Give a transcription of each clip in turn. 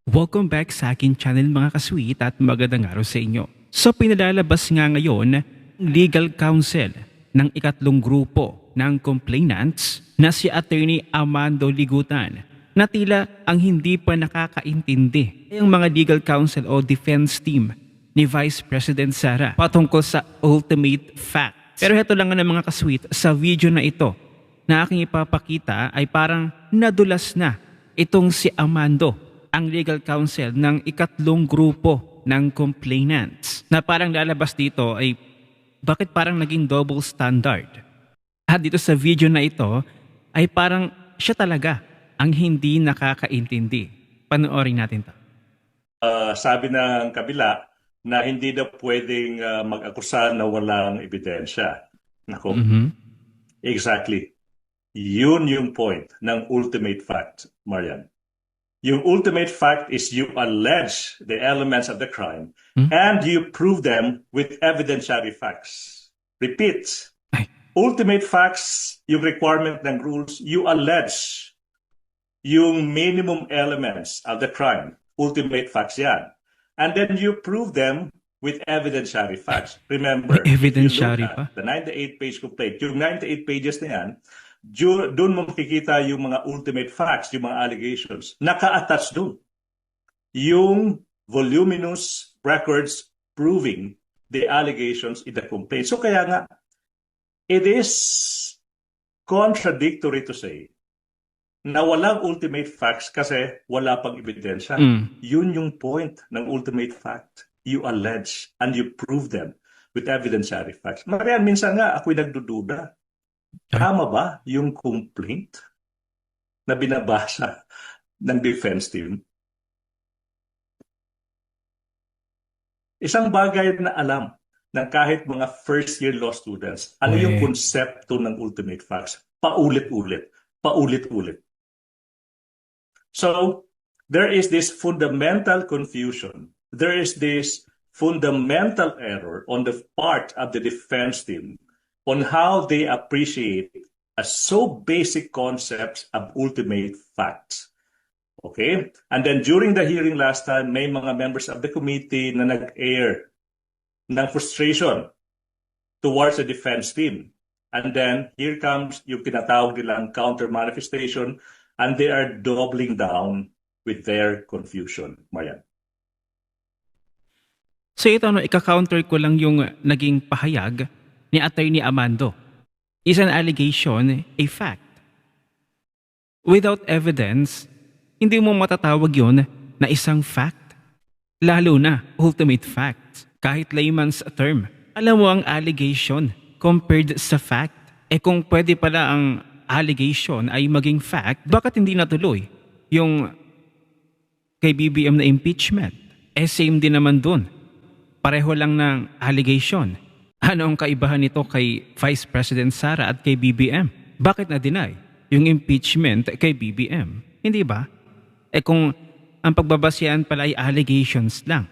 Welcome back sa akin channel mga kasweet at magandang araw sa inyo. So pinalalabas nga ngayon legal counsel ng ikatlong grupo ng complainants na si Attorney Amando Ligutan na tila ang hindi pa nakakaintindi ang mga legal counsel o defense team ni Vice President Sara patungkol sa ultimate fact. Pero heto lang nga ng mga kasweet, sa video na ito na aking ipapakita ay parang nadulas na itong si Amando, ang legal counsel ng ikatlong grupo ng complainants, na parang lalabas dito ay bakit parang naging double standard. At dito sa video na ito ay parang siya talaga ang hindi nakakaintindi. Panoorin natin to. Sabi ng kabila na hindi daw pwedeng mag-akusa na walang ebidensya. Nako, exactly. Yun yung point ng ultimate fact, Marian. Yung ultimate fact is you allege the elements of the crime and you prove them with evidentiary facts. Repeat. Ay. Ultimate facts, yung requirement ng rules, you allege yung minimum elements of the crime. Ultimate facts yan. And then you prove them with evidentiary facts. Remember, May evidentiary if you look pa? at the 98-page complaint, yung 98 pages na yan, doon mo makikita yung mga ultimate facts, yung mga allegations. Naka-attach doon yung voluminous records proving the allegations in the complaint. So kaya nga, it is contradictory to say na walang ultimate facts kasi wala pang ebidensya. Yun yung point ng ultimate fact. You allege and you prove them with evidentiary facts. Marian, minsan nga ako'y nagdududa. Tama ba yung complaint na binabasa ng defense team? Isang bagay na alam ng kahit mga first-year law students, ano yung konsepto ng ultimate facts? Paulit-ulit. Paulit-ulit. So, there is this fundamental confusion. There is this fundamental error on the part of the defense team on how they appreciate a so basic concepts of ultimate facts. Okay? And then during the hearing last time, may mga members of the committee na nag-air ng frustration towards the defense team. And then here comes yung tinatawag nilang counter-manifestation, and they are doubling down with their confusion. Marian. So ito, ika-counter ko lang yung naging pahayag ni Attorney Amando. Is an allegation a fact? Without evidence, hindi mo matatawag yun na isang fact. Lalo na ultimate fact, kahit layman's term. Alam mo ang allegation compared sa fact. Kung pwede pala ang allegation ay maging fact, bakit hindi natuloy yung kay BBM na impeachment? Same din naman dun. Pareho lang ng allegation. Ano ang kaibahan nito kay Vice President Sara at kay BBM? Bakit na-deny yung impeachment kay BBM? Hindi ba? Kung ang pagbabasehan pala ay allegations lang.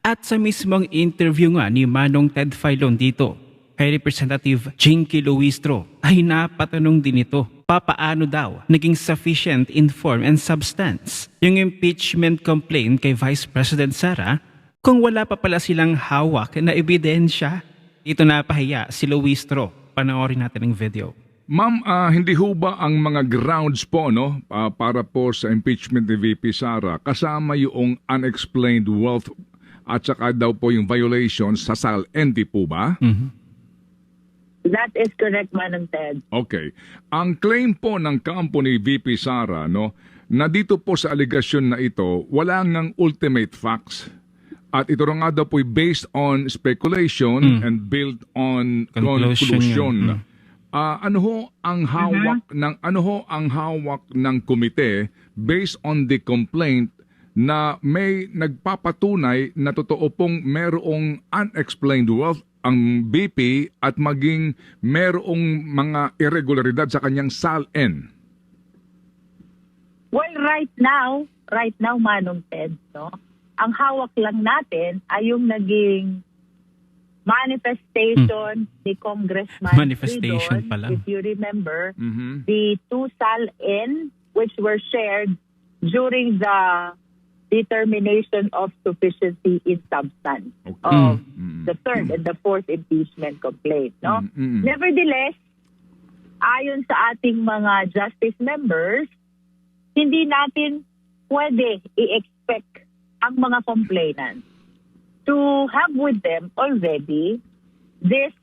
At sa mismong interview nga ni Manong Ted Filon dito kay Representative Jinky Luistro ay napatanong din ito, papaano daw naging sufficient in form and substance yung impeachment complaint kay Vice President Sara kung wala pa pala silang hawak na ebidensya. Ito napahiya si Luistro. Panoorin natin ang video. Ma'am, hindi ho ba ang mga grounds po para po sa impeachment ni VP Sara kasama yung unexplained wealth at saka daw po yung violations sa SAL-N, di po ba? That is correct, Manong Ted. Okay. Ang claim po ng kampo ni VP Sara na dito po sa aligasyon na ito, wala ngang ultimate facts. At ito nga daw po based on speculation and built on conclusion. Ano ho ang hawak ng komite based on the complaint na may nagpapatunay na totoo pong merong unexplained wealth ang BP at maging merong mga irregularidad sa kanyang SAL-N? Well, right now, Manong Ted, ang hawak lang natin ay yung naging manifestation ni Congressman Manifestation Fridon, pa lang. if you remember, the two SAL-N which were shared during the determination of sufficiency in substance Okay. of the third and the fourth impeachment complaint. No? Nevertheless, ayon sa ating mga justice members, hindi natin pwede i-expect ang mga complainants to have with them already this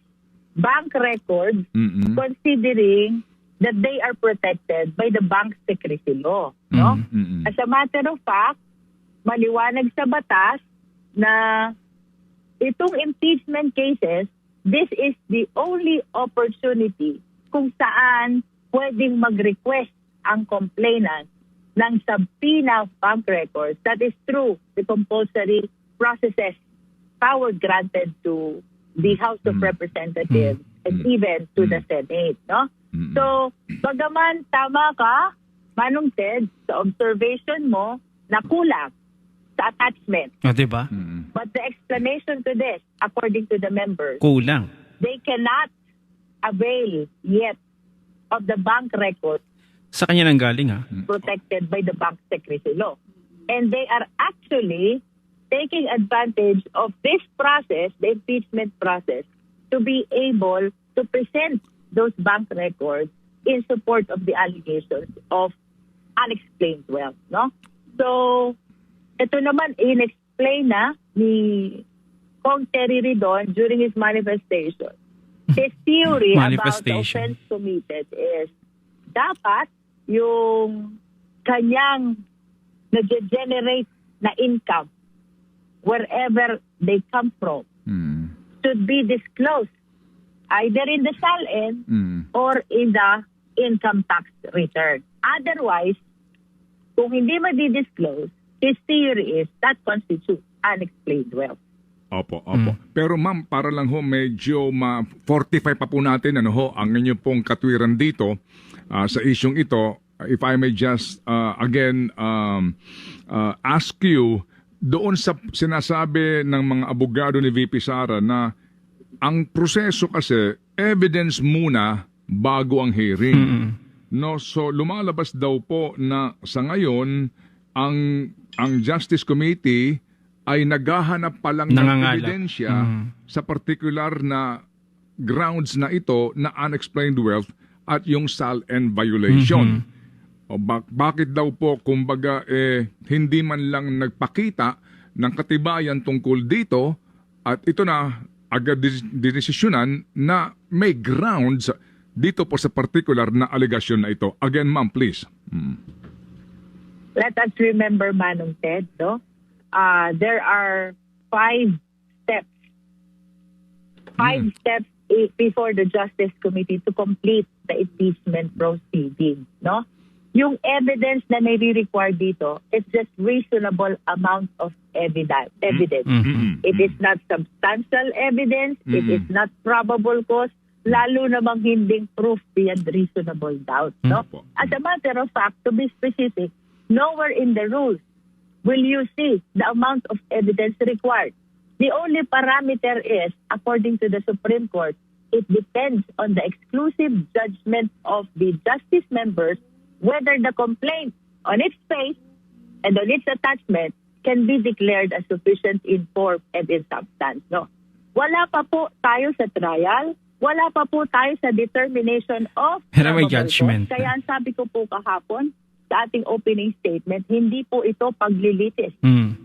bank records considering that they are protected by the bank secrecy law. No? As a matter of fact, maliwanag sa batas na itong impeachment cases, this is the only opportunity kung saan pwedeng mag-request ang complainant ng subpoena of bank records. That is through the compulsory processes power granted to the House of Representatives and even to the Senate. No? So, bagaman tama ka, Manong Ted, sa observation mo na kulang sa attachment. O, diba? But the explanation to this, according to the members, Kulang. they cannot avail yet of the bank record Sa kanya nang galing, ha? protected by the bank secrecy law. And they are actually taking advantage of this process, the impeachment process, to be able to present those bank records in support of the allegations of unexplained wealth. No? So, ito naman, in-explain na ni Kong Terry Ridon during his manifestation. His theory about the Manifestation. offense committed is dapat yung kanyang nag-generate na income wherever they come from should be disclosed either in the SALN or in the income tax return. Otherwise, kung hindi ma-disclose, his theory is that constitutes unexplained wealth. Opo. Pero ma'am, para lang ho medyo ma-fortify pa po natin ang inyong pong katwiran dito sa isyong ito. If I may just again ask you, doon sa sinasabi ng mga abogado ni VP Sara na ang proseso kasi evidence muna bago ang hearing. No, so lumalabas daw po na sa ngayon ang Justice Committee ay naghahanap pa lang ng Nangangalap. ebidensya sa particular na grounds na ito na unexplained wealth at yung SALN violation. O bakit daw po kumbaga hindi man lang nagpakita ng katibayan tungkol dito at ito na agad dinesisyonan na may grounds dito po sa particular na allegation na ito. Again, ma'am, please. Let us remember, Manong Ted, no? There are 5 steps. 5 steps before the Justice Committee to complete the impeachment proceeding, no? Yung evidence na may required dito, it's just reasonable amount of evidence. It is not substantial evidence, it is not probable cause, lalo namang hinding proof beyond reasonable doubt. No? As a matter of fact, to be specific, nowhere in the rules will you see the amount of evidence required. The only parameter is, according to the Supreme Court, it depends on the exclusive judgment of the justice members whether the complaint on its face and on its attachment can be declared as sufficient in form and in substance. No? Wala pa po tayo sa trial, wala pa po tayo sa determination of Pero may probable judgment. cause. Kaya ang sabi ko po kahapon sa ating opening statement, hindi po ito paglilitis.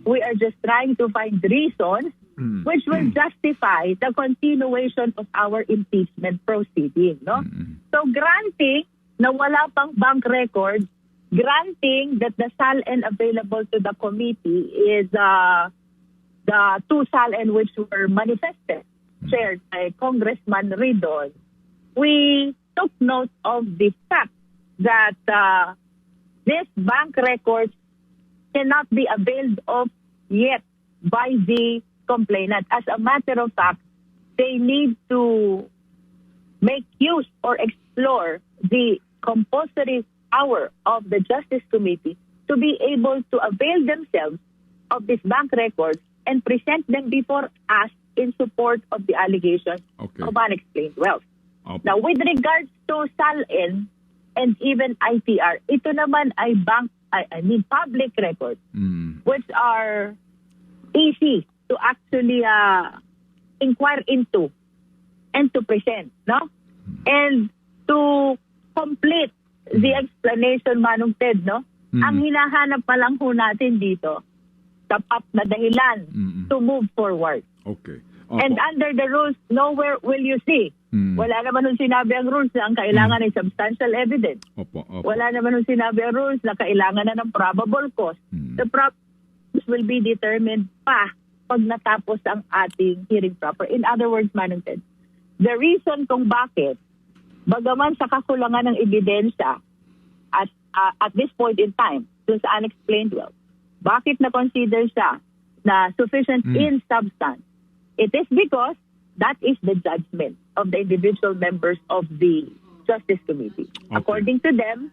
We are just trying to find reasons which will justify the continuation of our impeachment proceeding. No? So granting na wala pang bank record, granting that the SALN available to the committee is the 2 SALN which were manifested, chaired by Congressman Ridon, we took note of the fact that this bank records cannot be availed of yet by the complainant. As a matter of fact, they need to make use or explore the compulsory power of the Justice Committee to be able to avail themselves of these bank records and present them before us in support of the allegations of unexplained wealth. Now, with regards to SALN and even ITR, ito naman ay bank I mean public records, Mm. which are easy to actually inquire into and to present, no? And to complete the explanation, Manong Ted, no? Ang hinahanap pa lang ho natin dito, tapat na dahilan to move forward. Okay. And under the rules, nowhere will you see. Wala naman nung sinabi ang rules na ang kailangan ay substantial evidence. Opo. Wala naman nung sinabi ang rules na kailangan na ng probable cause. The probable cause will be determined pa pag natapos ang ating hearing proper. In other words, Manong Ted, the reason kung bakit, bagaman sa kakulangan ng ebidensya at this point in time, dun sa unexplained wealth, bakit na-consider siya na sufficient in substance? It is because that is the judgment of the individual members of the Justice Committee. Okay. According to them,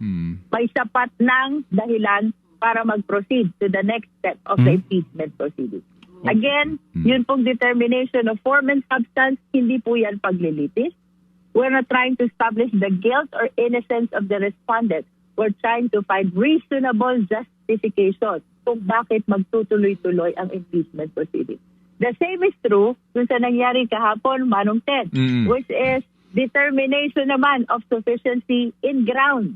may sapat ng dahilan para mag-proceed to the next step of the impeachment proceeding. Again, yun pong determination of form and substance, hindi po yan paglilitis. We're not trying to establish the guilt or innocence of the respondent. We're trying to find reasonable justification kung bakit magtutuloy-tuloy ang impeachment proceeding. The same is true dun sa nangyari kahapon, Manong Ted, which is determination naman of sufficiency in ground.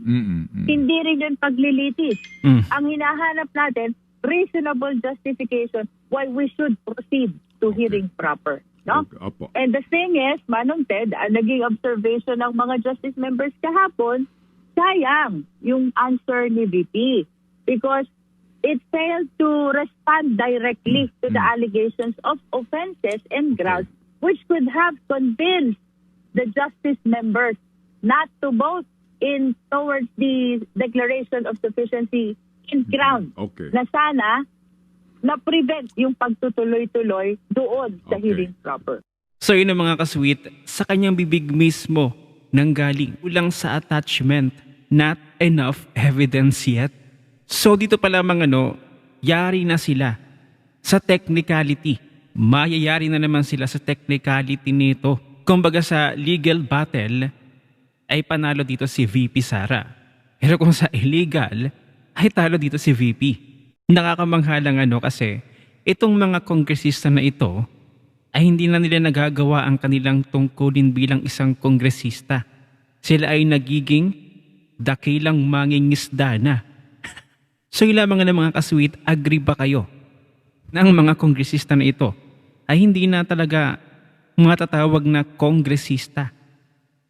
Hindi rin yun paglilitis. Ang hinahanap natin, reasonable justification why we should proceed to hearing proper. No? Opo. And the thing is, Manong Ted, ang naging observation ng mga justice members kahapon, sayang yung answer ni VP because it failed to respond directly to the allegations of offenses and grounds which could have convinced the justice members not to vote in towards the declaration of sufficiency in ground. Okay. Na sana na-prevent yung pagtutuloy-tuloy doon sa Okay. hearing proper. So yun ang mga kasweet, sa kanyang bibig mismo nanggaling kulang sa attachment, not enough evidence yet. So dito pa lamang yari na sila sa technicality. Mayayari na naman sila sa technicality nito. Kumbaga sa legal battle ay panalo dito si VP Sara. Pero kung sa illegal ay talo dito si VP. Nakakamanghalang kasi itong mga kongresista na ito ay hindi na nila nagagawa ang kanilang tungkulin bilang isang kongresista. Sila ay nagiging dakilang mangingisda na. So ilamang ng mga kasweet, agree ba kayo na ang mga kongresista na ito ay hindi na talaga matatawag na kongresista?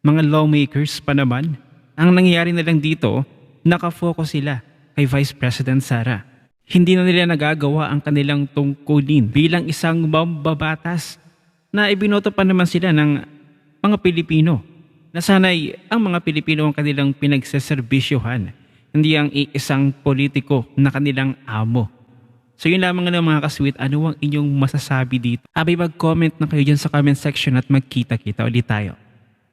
Mga lawmakers pa naman. Ang nangyayari na lang dito, nakafocus sila kay Vice President Sara. Hindi na nila nagagawa ang kanilang tungkulin bilang isang mambabatas na ibinoto pa naman sila ng mga Pilipino. Na sana'y ang mga Pilipino ang kanilang pinagseservisyohan, hindi ang isang politiko na kanilang amo. So yun lamang mga kasweet, ano ang inyong masasabi dito? Abay mag-comment na kayo dyan sa comment section at magkita-kita ulit tayo.